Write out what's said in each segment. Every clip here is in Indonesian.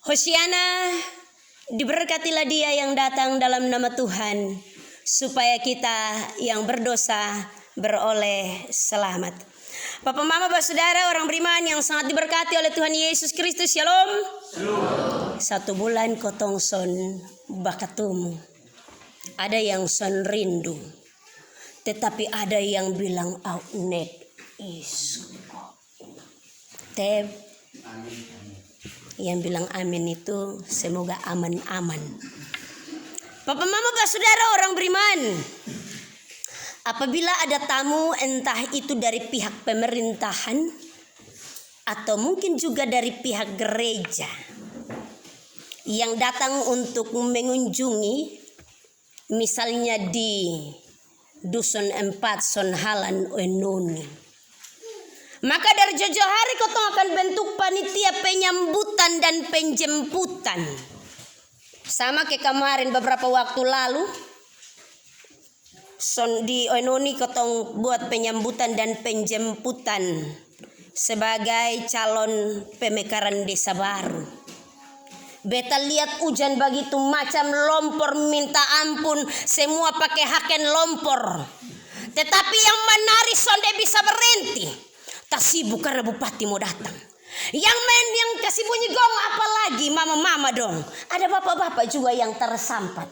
Hosiana, diberkatilah dia yang datang dalam nama Tuhan, supaya kita yang berdosa beroleh selamat. Bapak, mama, saudara, orang beriman yang sangat diberkati oleh Tuhan Yesus Kristus, shalom. Satu bulan kotong son bakatumu. Ada yang son rindu, tetapi ada yang bilang outnet is Teb. Yang bilang amin itu semoga aman-aman. Bapak, mama, saudara, orang beriman, apabila ada tamu entah itu dari pihak pemerintahan atau mungkin juga dari pihak gereja yang datang untuk mengunjungi, misalnya di Dusun 4 Sonhalan Enoni, maka dari jauh-jauh hari kotong akan bentuk panitia penyambutan dan penjemputan. Sama kayak kemarin beberapa waktu lalu di Enoni kotong buat penyambutan dan penjemputan sebagai calon pemekaran desa baru. Beta lihat hujan begitu macam lompor minta ampun, semua pakai haken lompor. Tetapi yang menari sonde bisa berhenti. Tak sibuk karena bupati mau datang. Yang main yang kasih bunyi gong apalagi mama-mama dong. Ada bapak-bapak juga yang tersampat.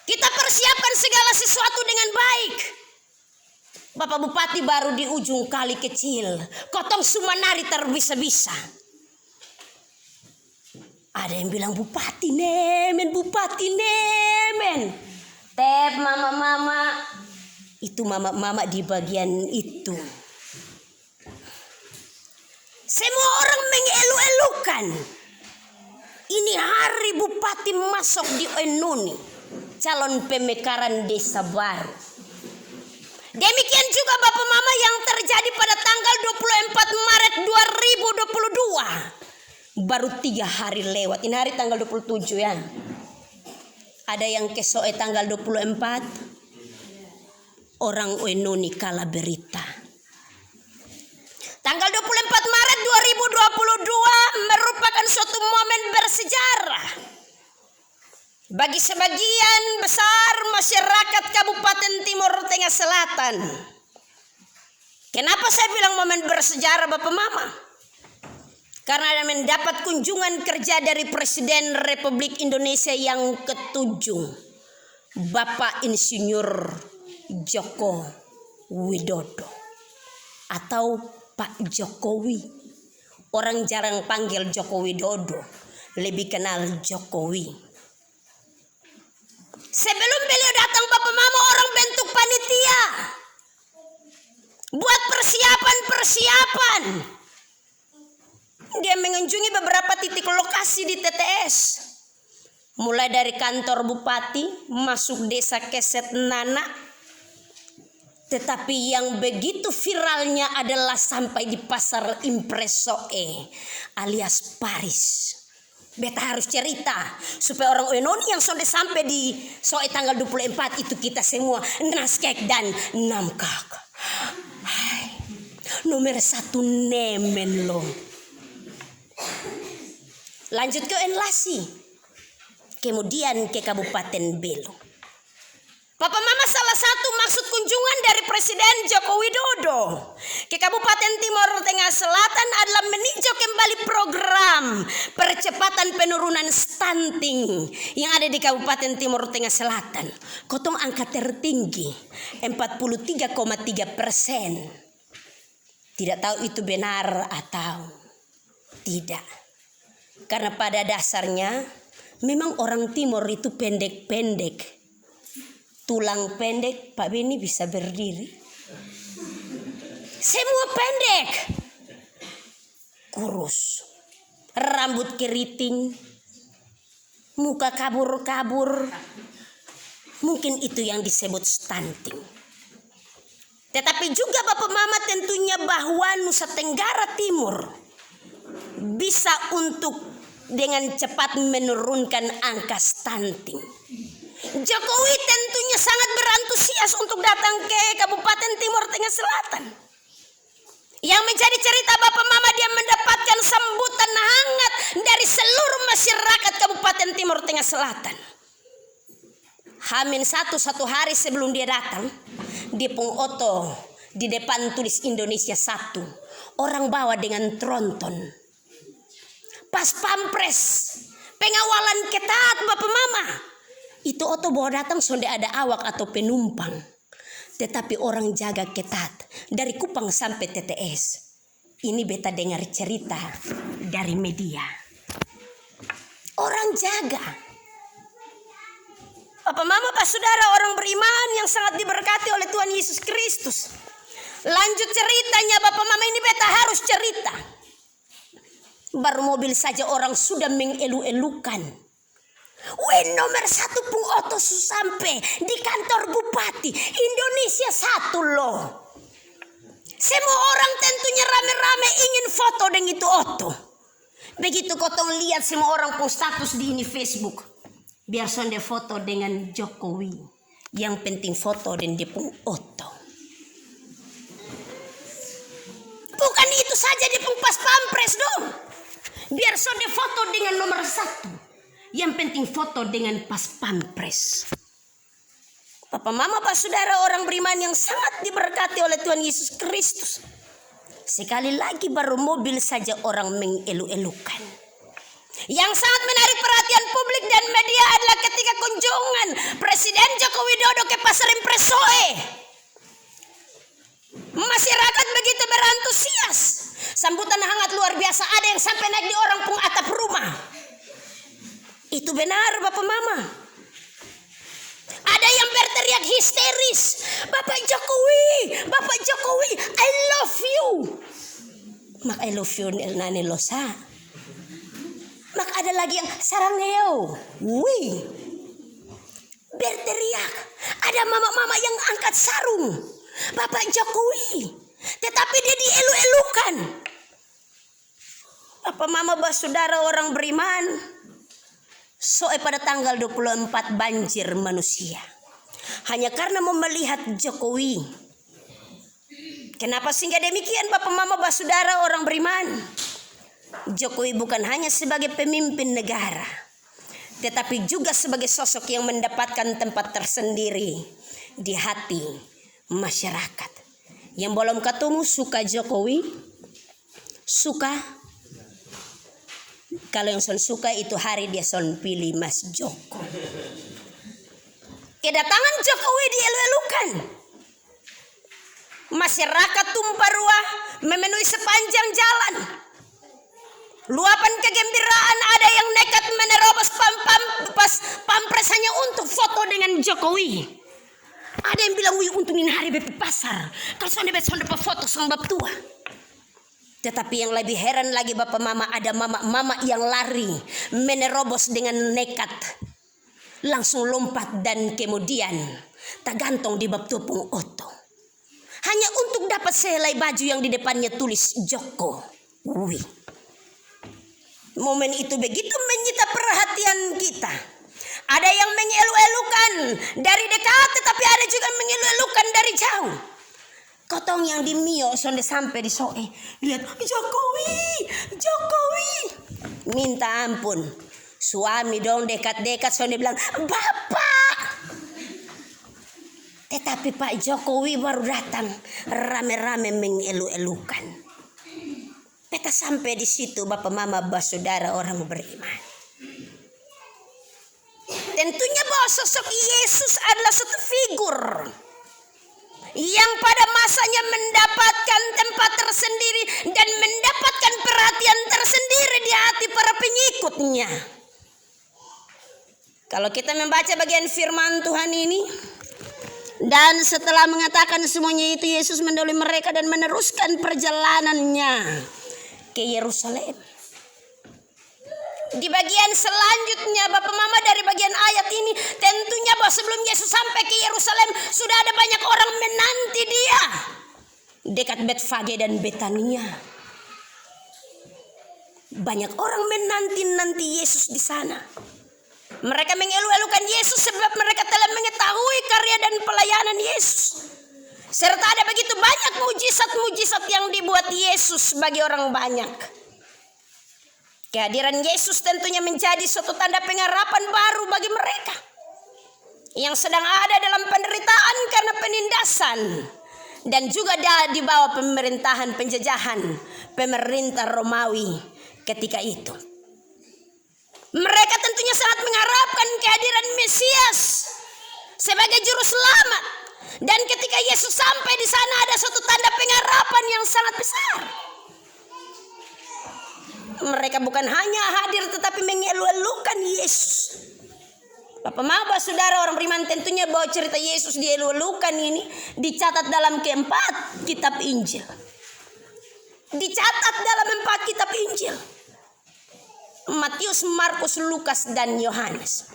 Kita persiapkan segala sesuatu dengan baik. Bapak bupati baru di ujung kali kecil, kotong sumanari terbisa-bisa. Ada yang bilang bupati nemen. Tep mama-mama. Itu mama-mama di bagian itu. Semua orang mengeluh-elukan. Ini hari bupati masuk di Enoni, calon pemekaran desa baru. Demikian juga bapak mama yang terjadi pada tanggal 24 Maret 2022. Baru 3 hari lewat. Ini hari tanggal 27 ya. Ada yang kesoe tanggal 24. Orang Enoni kalah berita. Tanggal 24 Maret 2022 merupakan suatu momen bersejarah bagi sebagian besar masyarakat Kabupaten Timur Tengah Selatan. Kenapa saya bilang momen bersejarah Bapak Mama? Karena mendapat kunjungan kerja dari Presiden Republik Indonesia yang ke-7, Bapak Insinyur Joko Widodo atau Pak Jokowi. Orang jarang panggil Joko Widodo, lebih kenal Jokowi. Sebelum beliau datang Bapak Mama, orang bentuk panitia buat persiapan. Dia mengunjungi beberapa titik lokasi di TTS. Mulai dari kantor bupati, masuk desa Keset Nana. Tetapi yang begitu viralnya adalah sampai di pasar Impresoe alias Paris. Beta harus cerita supaya orang Enoni yang sudah sampai di Soe tanggal 24 itu kita semua naskek dan namkak. Hai, nomor 1 nemen loh. Lanjut ke Enlasi, kemudian ke Kabupaten Belo. Bapak Mama, salah satu maksud kunjungan dari Presiden Joko Widodo ke Kabupaten Timur Tengah Selatan adalah meninjau kembali program percepatan penurunan stunting yang ada di Kabupaten Timur Tengah Selatan. Kotong angka tertinggi 43,3%. Tidak tahu itu benar atau tidak. Karena pada dasarnya memang orang Timur itu pendek-pendek. Tulang pendek, Pak Beni bisa berdiri. Semua pendek. Kurus. Rambut keriting. Muka kabur-kabur. Mungkin itu yang disebut stunting. Tetapi juga Bapak Mama tentunya bahwa Nusa Tenggara Timur bisa untuk dengan cepat menurunkan angka stunting. Jokowi tentunya sangat berantusias untuk datang ke Kabupaten Timur Tengah Selatan. Yang menjadi cerita Bapak Mama, dia mendapatkan sambutan hangat dari masyarakat Kabupaten Timur Tengah Selatan. Hamin satu hari sebelum dia datang, dia pung oto di depan tulis Indonesia 1. Orang bawa dengan tronton. Pas pampres, pengawalan ketat bapak mama. Itu oto bawa datang sonde ada awak atau penumpang. Tetapi orang jaga ketat dari Kupang sampai TTS. Ini beta dengar cerita dari media. Orang jaga. Bapak mama pak saudara orang beriman yang sangat diberkati oleh Tuhan Yesus Kristus. Lanjut ceritanya bapak mama, ini beta harus cerita. Baru mobil saja orang sudah mengelu-elukan. Nomor 1 pung oto sampai di kantor Bupati Indonesia 1 loh. Semua orang tentunya rame-rame ingin foto dengan itu oto. Begitu kotong lihat semua orang pun status di ini Facebook. Biar sonde foto dengan Jokowi. Yang penting foto dan dia pun oto. Bukan itu saja dia pun pas pampres dong. Biar sonde foto dengan nomor 1. Yang penting foto dengan pas pampres. Bapak mama pak saudara orang beriman yang sangat diberkati oleh Tuhan Yesus Kristus. Sekali lagi baru mobil saja orang mengelu-elukan. Yang sangat menarik perhatian publik dan media adalah ketika kunjungan Presiden Joko Widodo ke Pasar Impresoe. Masyarakat begitu berantusias. Sambutan hangat luar biasa. Ada yang sampai naik di orang pun atap rumah. Itu benar bapak mama. Ada yang berteriak histeris. Bapak Jokowi, I love you. Mak I love you nani losa. Mak ada lagi yang sarangeo. Wih. Berteriak. Ada mama-mama yang angkat sarung. Bapak Jokowi. Tetapi dia dielu-elukan. Bapak mama saudara orang beriman. Pada tanggal 24 banjir manusia. Hanya karena mau melihat Jokowi. Kenapa sehingga demikian bapak mama saudara orang beriman? Jokowi bukan hanya sebagai pemimpin negara, tetapi juga sebagai sosok yang mendapatkan tempat tersendiri di hati masyarakat. Yang belum ketemu suka Jokowi, suka. Kalau yang son suka itu hari dia son pilih Mas Joko. Kedatangan Jokowi dielu-elukan. Masyarakat tumpah ruah memenuhi sepanjang jalan. Luapan kegembiraan, ada yang nekat menerobos pampres hanya untuk foto dengan Jokowi. Ada yang bilang, wih untungin hari BP pasar. Kalau sonde foto sama bab tua. Tetapi yang lebih heran lagi bapak mama, ada mama yang lari menerobos dengan nekat. Langsung lompat dan kemudian tergantung di bab tua pung oto. Hanya untuk dapat sehelai baju yang di depannya tulis Jokowi. Momen itu begitu menyita perhatian kita. Ada yang mengelu-elukan dari dekat, tetapi ada juga mengelu-elukan dari jauh. Kotong yang di Mio sonde sampai di Soe, lihat Jokowi. Minta ampun. Suami dong dekat-dekat sonde bilang, "Bapak." Tetapi Pak Jokowi baru datang rame-rame mengelu-elukan. Beta sampai di situ bapak mama saudara orang beriman. Tentunya bahwa sosok Yesus adalah satu figur yang pada masanya mendapatkan tempat tersendiri dan mendapatkan perhatian tersendiri di hati para pengikutnya. Kalau kita membaca bagian firman Tuhan ini, dan setelah mengatakan semuanya itu, Yesus mendahului mereka dan meneruskan perjalanannya ke Yerusalem. Di bagian selanjutnya bapak mama dari bagian ayat ini, tentunya bahwa sebelum Yesus sampai ke Yerusalem sudah ada banyak orang menanti dia dekat Betfage dan Betania. Banyak orang menanti Yesus di sana. Mereka mengelu-elukan Yesus sebab mereka telah mengetahui karya dan pelayanan Yesus. Serta ada begitu banyak mujizat-mujizat yang dibuat Yesus bagi orang banyak. Kehadiran Yesus tentunya menjadi suatu tanda pengharapan baru bagi mereka yang sedang ada dalam penderitaan karena penindasan dan juga di bawah pemerintahan penjajahan pemerintah Romawi ketika itu. Mereka tentunya sangat mengharapkan kehadiran Mesias sebagai juru selamat, dan ketika Yesus sampai di sana ada suatu tanda pengharapan yang sangat besar. Mereka bukan hanya hadir tetapi mengeluh-elukan Yesus. Bapak Maba Saudara orang beriman, tentunya bahwa cerita Yesus dielu-elukan ini dicatat dalam keempat kitab Injil. Dicatat dalam 4 kitab Injil. Matius, Markus, Lukas, dan Yohanes.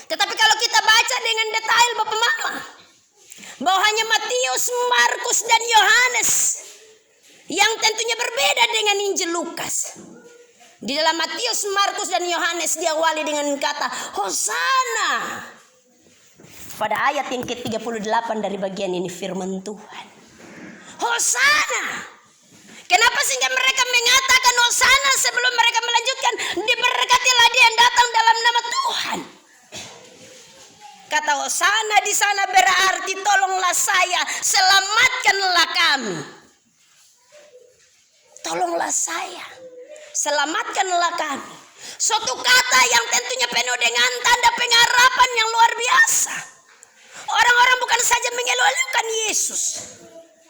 Tetapi kalau kita baca dengan detail Bapak Mama, bahwa hanya Matius, Markus, dan Yohanes yang tentunya berbeda dengan Injil Lukas. Di dalam Matius, Markus, dan Yohanes diawali dengan kata Hosana. Pada ayat yang ke-38 dari bagian ini firman Tuhan. Hosana. Kenapa sehingga mereka mengatakan Hosana sebelum mereka melanjutkan diberkatilah dia yang datang dalam nama Tuhan. Kata Hosana di sana berarti tolonglah saya, selamatkanlah kami. Tolonglah saya, selamatkanlah kami. Suatu kata yang tentunya penuh dengan tanda pengharapan yang luar biasa. Orang-orang bukan saja mengeluh-elukan Yesus,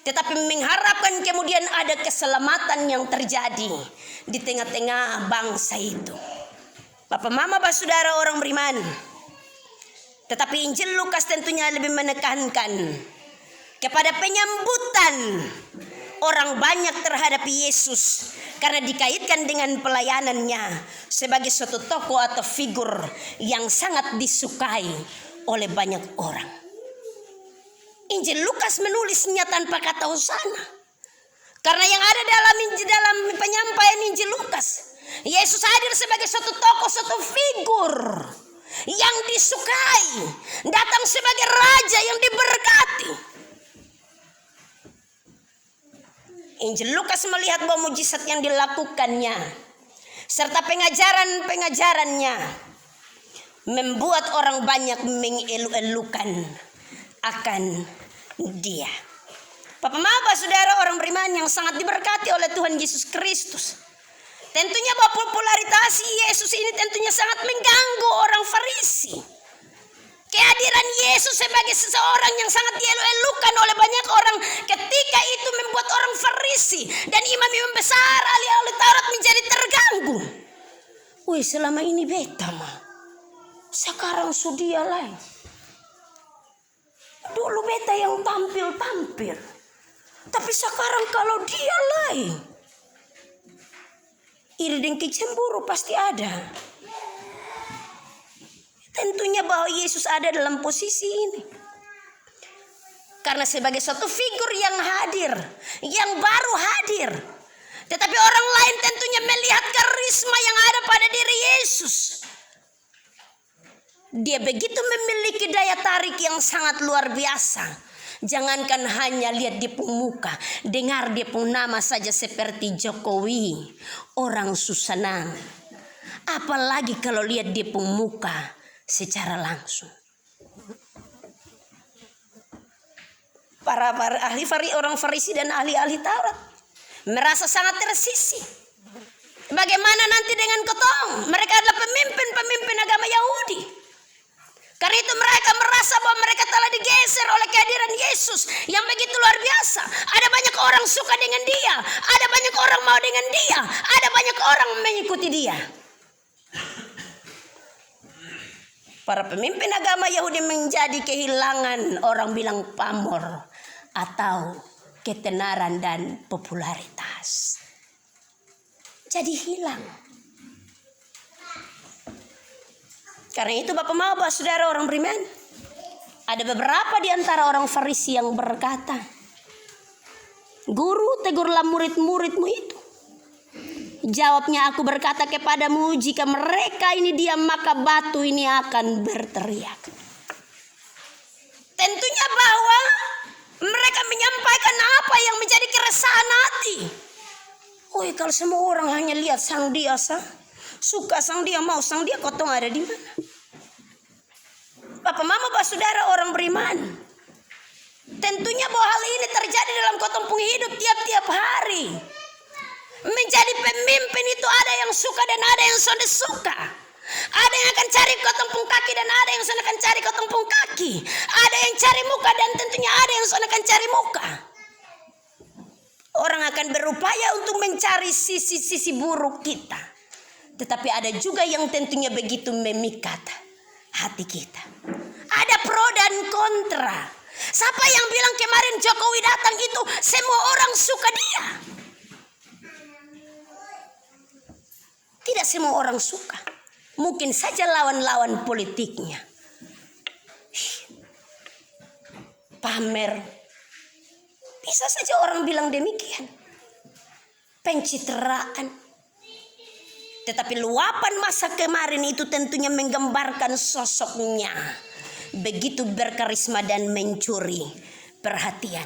tetapi mengharapkan kemudian ada keselamatan yang terjadi di tengah-tengah bangsa itu. Bapak Mama Bapak Saudara orang beriman, tetapi Injil Lukas tentunya lebih menekankan kepada penyambutan orang banyak terhadap Yesus karena dikaitkan dengan pelayanannya sebagai suatu tokoh atau figur yang sangat disukai oleh banyak orang. Injil Lukas menulisnya tanpa kata Hosana. Karena yang ada dalam penyampaian Injil Lukas, Yesus hadir sebagai suatu tokoh, suatu figur yang disukai, datang sebagai raja yang diberkati. Injil Lukas melihat bahwa mujizat yang dilakukannya serta pengajaran-pengajarannya membuat orang banyak mengelu-elukan akan dia. Bapak Maba Saudara orang beriman yang sangat diberkati oleh Tuhan Yesus Kristus, tentunya bahwa popularitas Yesus ini tentunya sangat mengganggu orang Farisi. Kehadiran Yesus sebagai seseorang yang sangat dielu-elukan oleh banyak orang ketika itu membuat orang Farisi dan imam-imam besar, ahli-ahli Taurat menjadi terganggu. Wih, selama ini beta mah, sekarang sudia lain. Dulu beta yang tampil-tampil, tapi sekarang kalau dia lain. Iri dan cemburu pasti ada. Tentunya bahwa Yesus ada dalam posisi ini karena sebagai suatu figur yang hadir, yang baru hadir. Tetapi orang lain tentunya melihat karisma yang ada pada diri Yesus. Dia begitu memiliki daya tarik yang sangat luar biasa. Jangankan hanya lihat dia pun muka, dengar dia pun nama saja seperti Jokowi, orang Susanang. Apalagi kalau lihat dia pun muka secara langsung. Para ahli orang Farisi dan ahli-ahli Taurat merasa sangat tersisih. Bagaimana nanti dengan ketong? Mereka adalah pemimpin agama Yahudi. Karena itu mereka merasa bahwa mereka telah digeser oleh kehadiran Yesus yang begitu luar biasa. Ada banyak orang suka dengan dia, ada banyak orang mau dengan dia, ada banyak orang mengikuti dia. Para pemimpin agama Yahudi menjadi kehilangan, orang bilang pamor atau ketenaran dan popularitas. Jadi hilang. Karena itu Bapak Maba Saudara orang beriman, ada beberapa di antara orang Farisi yang berkata, "Guru, tegurlah murid-muridmu itu." Jawabnya, "Aku berkata kepadamu, jika mereka ini diam maka batu ini akan berteriak." Tentunya bahwa mereka menyampaikan apa yang menjadi keresahan hati. kalau semua orang hanya lihat sang dia suka sang dia, mau sang dia, kotong ada di mana? Bapak mama bah saudara orang beriman, tentunya bahwa hal ini terjadi dalam kotong pun hidup tiap-tiap hari. Menjadi pemimpin itu ada yang suka dan ada yang sonde suka. Ada yang akan cari kotong pung kaki dan ada yang sonde akan cari kotong pung kaki. Ada yang cari muka dan tentunya ada yang sonde akan cari muka. Orang akan berupaya untuk mencari sisi-sisi buruk kita. Tetapi ada juga yang tentunya begitu memikat hati kita. Ada pro dan kontra. Siapa yang bilang kemarin Jokowi datang itu semua orang suka dia? Tidak semua orang suka. Mungkin saja lawan-lawan politiknya pamer. Bisa saja orang bilang demikian. Pencitraan. Tetapi luapan masa kemarin itu tentunya menggambarkan sosoknya begitu berkarisma dan mencuri perhatian.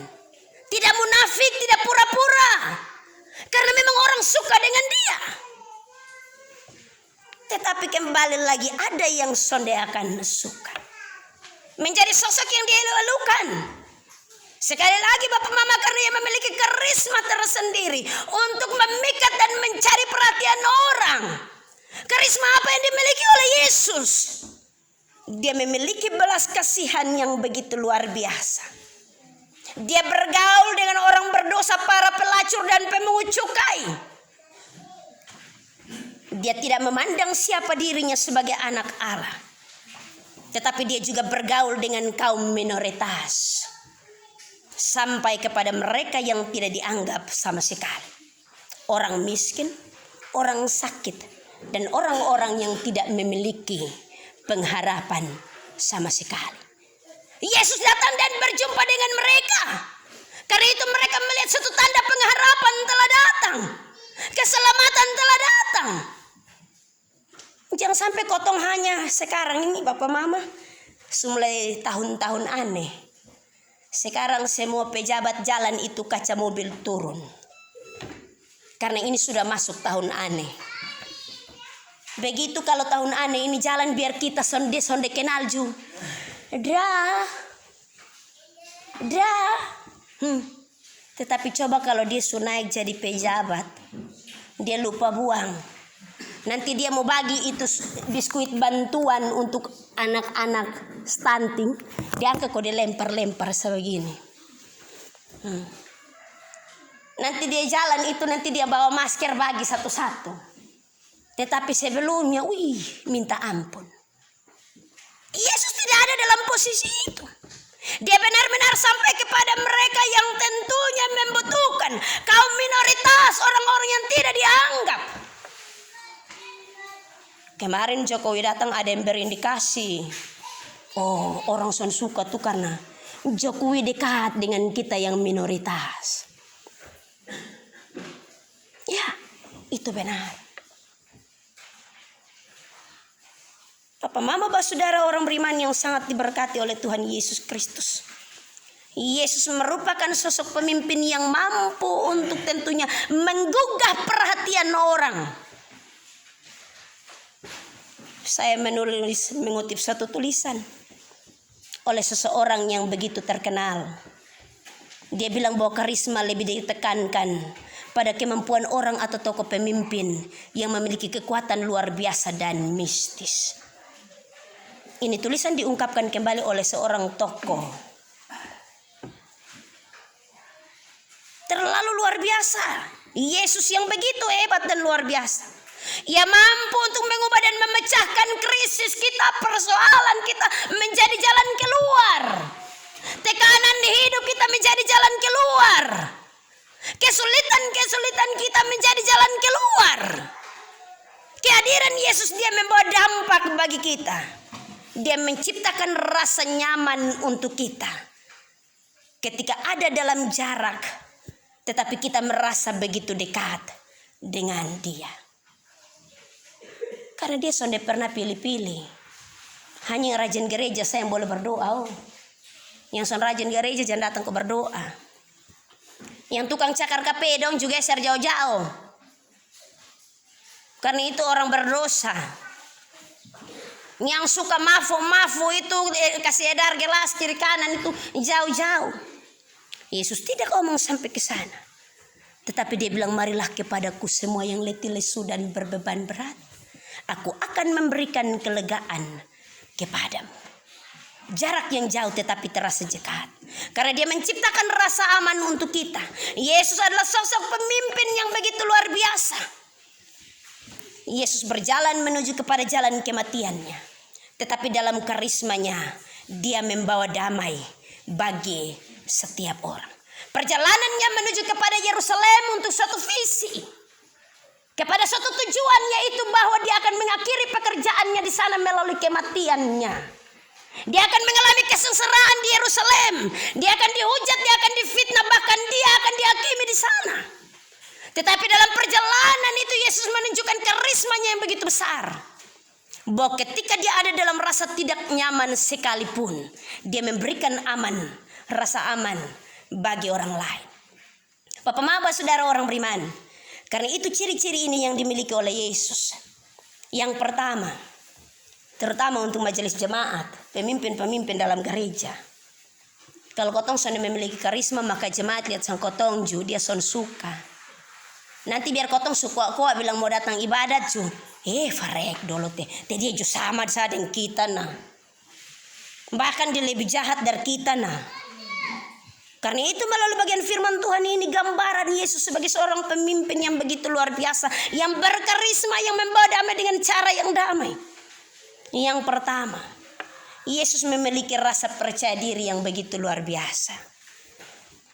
Tidak munafik, tidak pura-pura. Karena memang orang suka dengan dia. Tetapi kembali lagi ada yang sonde akan suka. Menjadi sosok yang dielu-elukan. Sekali lagi Bapak Mama, karena ia memiliki karisma tersendiri untuk memikat dan mencari perhatian orang. Karisma apa yang dimiliki oleh Yesus? Dia memiliki belas kasihan yang begitu luar biasa. Dia bergaul dengan orang berdosa, para pelacur dan pemungut cukai. Dia tidak memandang siapa dirinya sebagai anak Allah. Tetapi dia juga bergaul dengan kaum minoritas. Sampai kepada mereka yang tidak dianggap sama sekali. Orang miskin, orang sakit, dan orang-orang yang tidak memiliki pengharapan sama sekali. Yesus datang dan berjumpa dengan mereka. Karena itu mereka melihat satu tanda pengharapan telah datang. Keselamatan telah datang. Jangan sampai kotong hanya sekarang ini Bapak Mama. Mulai tahun-tahun aneh. Sekarang semua pejabat jalan itu kaca mobil turun. Karena ini sudah masuk tahun aneh. Begitu kalau tahun aneh ini jalan biar kita sonde kenal ju. Tetapi coba kalau dia sudah naik jadi pejabat. Dia lupa buang. Nanti dia mau bagi itu biskuit bantuan untuk anak-anak stunting. Dia angkat kok dia lempar-lempar sebegini. Nanti dia jalan itu nanti dia bawa masker bagi satu-satu. Tetapi sebelumnya, minta ampun. Yesus tidak ada dalam posisi itu. Dia benar-benar sampai kepada mereka yang tentunya membutuhkan. Kaum minoritas, orang-orang yang tidak dianggap. Kemarin Jokowi datang ada yang berindikasi. Oh, orang son suka tuh karena Jokowi dekat dengan kita yang minoritas. Ya, itu benar. Papa Mama saudara orang beriman yang sangat diberkati oleh Tuhan Yesus Kristus. Yesus merupakan sosok pemimpin yang mampu untuk tentunya menggugah perhatian orang. Saya mengutip satu tulisan oleh seseorang yang begitu terkenal. Dia bilang bahwa karisma lebih ditekankan pada kemampuan orang atau tokoh pemimpin yang memiliki kekuatan luar biasa dan mistis. Ini tulisan diungkapkan kembali oleh seorang tokoh. Terlalu luar biasa. Yesus yang begitu hebat dan luar biasa. Ia mampu untuk mengubah dan memecahkan krisis kita, persoalan kita menjadi jalan keluar. Tekanan di hidup kita menjadi jalan keluar. Kesulitan kita menjadi jalan keluar. Kehadiran Yesus dia membawa dampak bagi kita. Dia menciptakan rasa nyaman untuk kita. Ketika ada dalam jarak, tetapi kita merasa begitu dekat dengan dia. Karena dia sudah pernah pilih-pilih. Hanya yang rajin gereja saya yang boleh berdoa. Yang sudah rajin gereja jangan datang ke berdoa. Yang tukang cakar kape dong juga share jauh-jauh. Karena itu orang berdosa. Yang suka mafu itu kasih edar gelas kiri kanan itu jauh-jauh. Yesus tidak ngomong sampai ke sana. Tetapi dia bilang, marilah kepadaku semua yang letih lesu dan berbeban berat. Aku akan memberikan kelegaan kepadamu. Jarak yang jauh tetapi terasa dekat. Karena dia menciptakan rasa aman untuk kita. Yesus adalah sosok pemimpin yang begitu luar biasa. Yesus berjalan menuju kepada jalan kematiannya. Tetapi dalam karismanya, dia membawa damai bagi setiap orang. Perjalanannya menuju kepada Yerusalem untuk suatu visi, kepada suatu tujuan, yaitu bahwa dia akan mengakhiri pekerjaannya di sana melalui kematiannya. Dia akan mengalami kesengsaraan di Yerusalem. Dia akan dihujat, dia akan difitnah, bahkan dia akan dihakimi di sana. Tetapi dalam perjalanan itu Yesus menunjukkan karismanya yang begitu besar, bahwa ketika dia ada dalam rasa tidak nyaman sekalipun, dia memberikan rasa aman bagi orang lain. Bapak Maba, saudara orang beriman, karena itu ciri-ciri ini yang dimiliki oleh Yesus. Yang pertama, terutama untuk majelis jemaat, pemimpin-pemimpin dalam gereja. Kalau kotong sudah memiliki karisma, maka jemaat lihat sang kotong ju, dia son suka. Nanti biar kotong suka bilang mau datang ibadat ju, farek dulu teh dia ju sama dengan kita nah. Bahkan dia lebih jahat dari kita nah. Karena itu melalui bagian firman Tuhan ini gambaran Yesus sebagai seorang pemimpin yang begitu luar biasa, yang berkarisma, yang membawa damai dengan cara yang damai. Yang pertama, Yesus memiliki rasa percaya diri yang begitu luar biasa,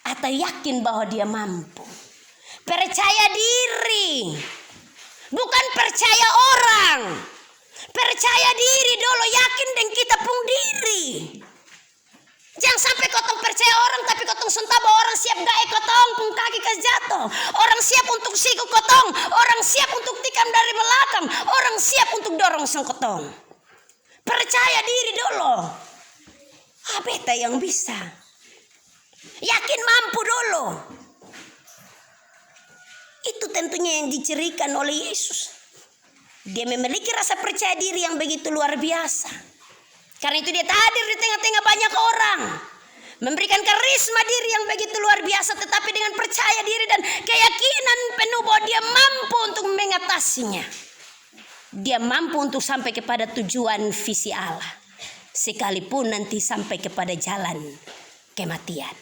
atau yakin bahwa dia mampu. Percaya diri, bukan percaya orang. Percaya diri dulu, yakin dengan kita pun diri. Jangan sampai kotong percaya orang tapi kotong suntah bahwa orang siap gae kotong pun kaki ke jatuh. Orang siap untuk siku kotong, orang siap untuk tikam dari belakang, orang siap untuk dorong sang kotong. Percaya diri dulu. Beta yang bisa. Yakin mampu dulu. Itu tentunya yang dicirikan oleh Yesus. Dia memiliki rasa percaya diri yang begitu luar biasa. Karena itu dia hadir di tengah-tengah banyak orang, memberikan karisma diri yang begitu luar biasa, tetapi dengan percaya diri dan keyakinan penuh bahwa dia mampu untuk mengatasinya. Dia mampu untuk sampai kepada tujuan visi Allah, sekalipun nanti sampai kepada jalan kematian.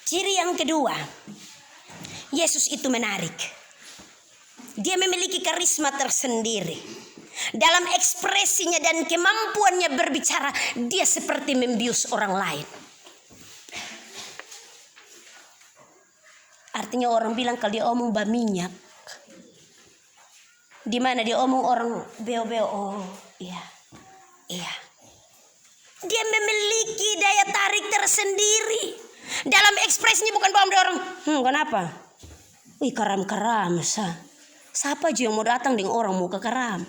Ciri yang kedua, Yesus itu menarik. Dia memiliki karisma tersendiri. Dalam ekspresinya dan kemampuannya berbicara, dia seperti membius orang lain. Artinya orang bilang kalau dia omong minyak, di mana dia omong orang beo-beo, oh iya. Dia memiliki daya tarik tersendiri. Dalam ekspresinya bukan bahwa dia orang, kenapa? Karam-karam siapa aja yang mau datang dengan orang mau ke karam?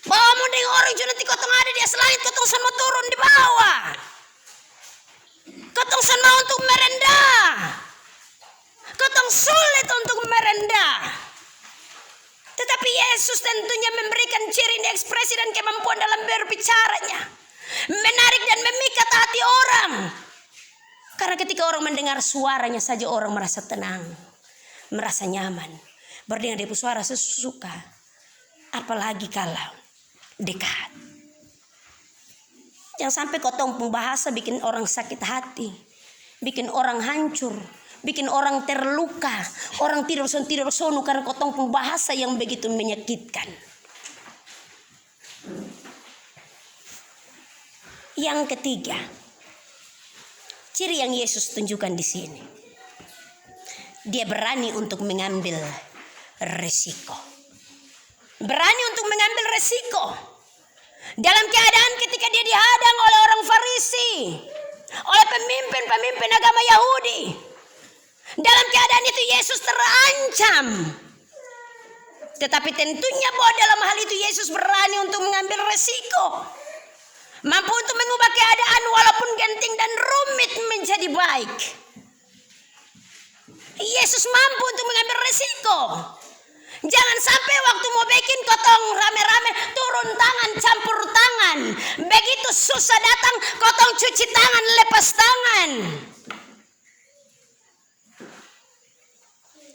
Bawa mau dengan orang juga nanti kotong ada di atas langit, kotong sama turun di bawah. Kotong sama untuk merendah. Kotong sulit untuk merendah. Tetapi Yesus tentunya memberikan ciri ekspresi dan kemampuan dalam berbicaranya, menarik dan memikat hati orang. Karena ketika orang mendengar suaranya saja orang merasa tenang, merasa nyaman. Berdengar dia suara sesuka. Apalagi kalau dekat. Jangan sampai kotong pembahasa bikin orang sakit hati, bikin orang hancur, bikin orang terluka, orang tidur sono karena kotong pembahasa yang begitu menyakitkan. Yang ketiga, ciri yang Yesus tunjukkan di sini, dia berani untuk mengambil resiko. Berani untuk mengambil resiko. Dalam keadaan ketika dia dihadang oleh orang Farisi, oleh pemimpin-pemimpin agama Yahudi. Dalam keadaan itu Yesus terancam. Tetapi tentunya bahwa dalam hal itu Yesus berani untuk mengambil resiko. Mampu untuk mengubah keadaan walaupun genting dan rumit menjadi baik. Yesus mampu untuk mengambil resiko. Jangan sampai waktu mau bikin kotong rame-rame turun tangan, campur tangan. Begitu susah datang, kotong cuci tangan, lepas tangan.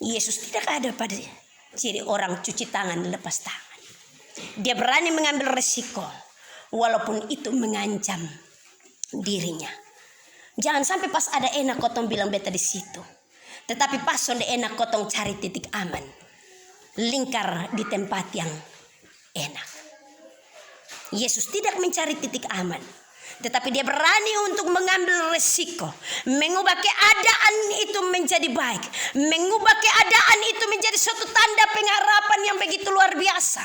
Yesus tidak ada pada ciri orang cuci tangan, lepas tangan. Dia berani mengambil resiko walaupun itu mengancam dirinya. Jangan sampai pas ada enak kotong bilang beta di situ. Tetapi pas sonde enak kotong cari titik aman. Lingkar di tempat yang enak. Yesus tidak mencari titik aman, tetapi dia berani untuk mengambil resiko, mengubah keadaan itu menjadi baik, mengubah keadaan itu menjadi suatu tanda pengharapan yang begitu luar biasa,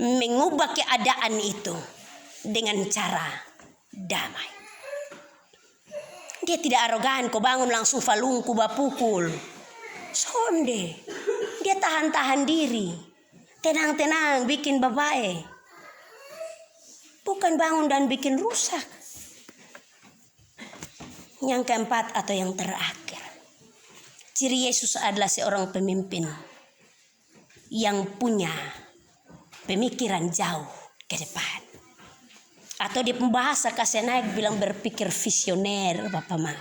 mengubah keadaan itu dengan cara damai. Dia tidak arogan, kau bangun langsung falungku bapukul. Sonde, dia tahan-tahan diri, tenang-tenang bikin babae. Bukan bangun dan bikin rusak. Yang keempat atau yang terakhir, ciri Yesus adalah seorang pemimpin yang punya pemikiran jauh ke depan. Atau di pembahasa kasih naik bilang berpikir visioner, Bapak Mama.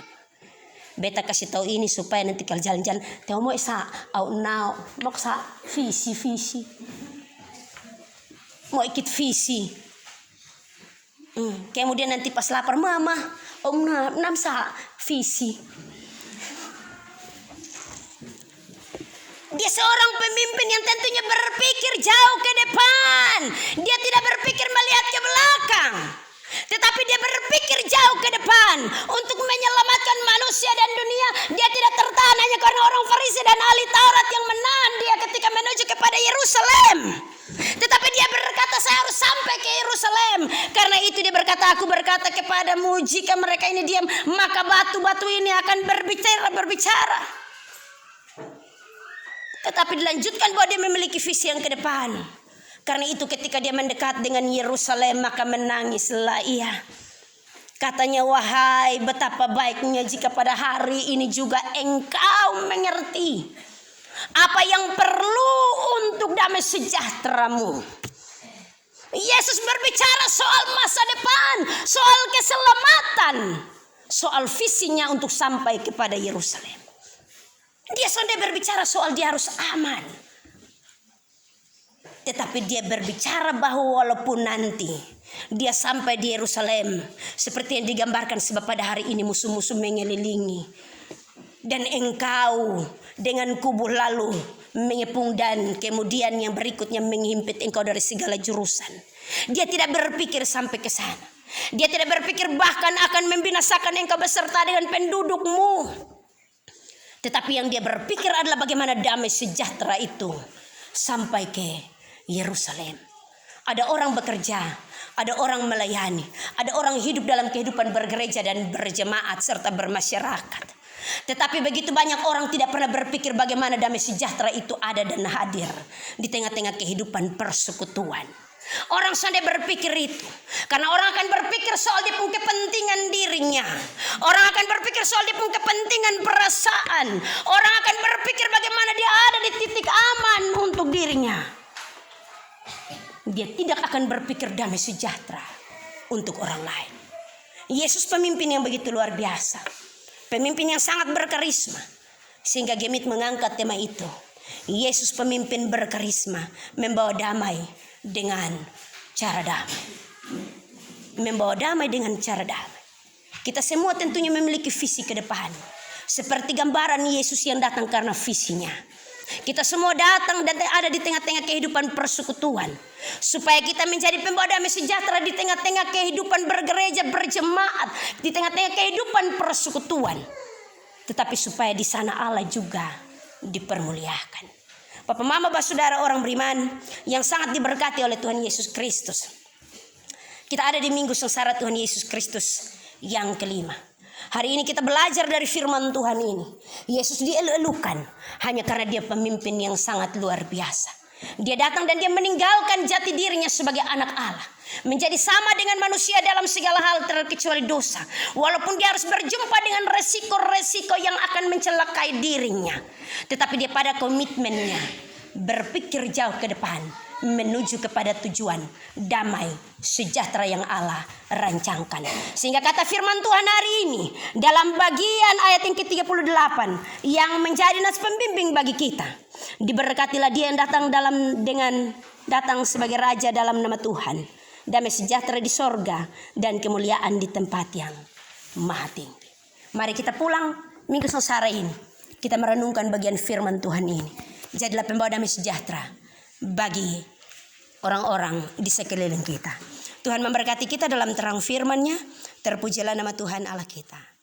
Beta kasih tahu ini supaya nanti kalau jalan-jalan, tahu mau sa au now, mau sa visi. Mau ikut visi. Kemudian nanti pas lapar mama, om nam sa visi. Dia seorang pemimpin yang tentunya berpikir jauh ke depan. Dia tidak berpikir melihat ke belakang, tetapi dia berpikir jauh ke depan untuk menyelamatkan manusia dan dunia. Dia tidak tertahan hanya karena orang Farisi dan ahli Taurat yang menahan dia ketika menuju kepada Yerusalem, tetapi dia berkata, saya harus sampai ke Yerusalem. Karena itu dia berkata, aku berkata kepadamu, jika mereka ini diam, maka batu-batu ini akan berbicara. Tetapi dilanjutkan bahwa dia memiliki visi yang ke depan. Karena itu ketika dia mendekat dengan Yerusalem, maka menangislah ia. Katanya, wahai betapa baiknya jika pada hari ini juga engkau mengerti apa yang perlu untuk damai sejahteramu. Yesus berbicara soal masa depan, soal keselamatan, soal visinya untuk sampai kepada Yerusalem. Dia sudah berbicara soal dia harus aman. Tetapi dia berbicara bahwa walaupun nanti dia sampai di Yerusalem, seperti yang digambarkan, sebab pada hari ini musuh-musuh mengelilingi, dan engkau dengan kubu lalu mengepung, dan kemudian yang berikutnya menghimpit engkau dari segala jurusan. Dia tidak berpikir sampai ke sana. Dia tidak berpikir bahkan akan membinasakan engkau beserta dengan pendudukmu. Tetapi yang dia berpikir adalah bagaimana damai sejahtera itu sampai ke Yerusalem. Ada orang bekerja, ada orang melayani, ada orang hidup dalam kehidupan bergereja dan berjemaat serta bermasyarakat. Tetapi begitu banyak orang tidak pernah berpikir bagaimana damai sejahtera itu ada dan hadir di tengah-tengah kehidupan persekutuan. Orang sudah berpikir itu karena orang akan berpikir soal dia punya kepentingan dirinya. Orang akan berpikir soal dia punya kepentingan perasaan. Orang akan berpikir bagaimana dia ada di titik aman untuk dirinya. Dia tidak akan berpikir damai sejahtera untuk orang lain. Yesus pemimpin yang begitu luar biasa, pemimpin yang sangat berkarisma, sehingga Gemit mengangkat tema itu. Yesus pemimpin berkarisma, membawa damai dengan cara damai. Membawa damai dengan cara damai. Kita semua tentunya memiliki visi ke depan, seperti gambaran Yesus yang datang karena visinya. Kita semua datang dan ada di tengah-tengah kehidupan persekutuan, supaya kita menjadi pembawa damai sejahtera di tengah-tengah kehidupan bergereja, berjemaat, di tengah-tengah kehidupan persekutuan. Tetapi supaya di sana Allah juga dipermuliakan. Bapak, Mama, Saudara orang beriman yang sangat diberkati oleh Tuhan Yesus Kristus. Kita ada di Minggu Sengsara Tuhan Yesus Kristus yang kelima. Hari ini kita belajar dari firman Tuhan ini. Yesus dielu-elukan hanya karena dia pemimpin yang sangat luar biasa. Dia datang dan dia meninggalkan jati dirinya sebagai anak Allah, menjadi sama dengan manusia dalam segala hal terkecuali dosa. Walaupun dia harus berjumpa dengan resiko-resiko yang akan mencelakai dirinya, tetapi dia pada komitmennya berpikir jauh ke depan, menuju kepada tujuan damai sejahtera yang Allah rancangkan. Sehingga kata firman Tuhan hari ini dalam bagian ayat yang ke-38 yang menjadi nas pembimbing bagi kita, diberkatilah dia yang datang sebagai raja dalam nama Tuhan, damai sejahtera di sorga dan kemuliaan di tempat yang maha tinggi. Mari kita pulang minggu sengsara ini, kita merenungkan bagian firman Tuhan ini. Jadilah pembawa damai sejahtera bagi orang-orang di sekeliling kita. Tuhan memberkati kita dalam terang firman-Nya. Terpujilah nama Tuhan Allah kita.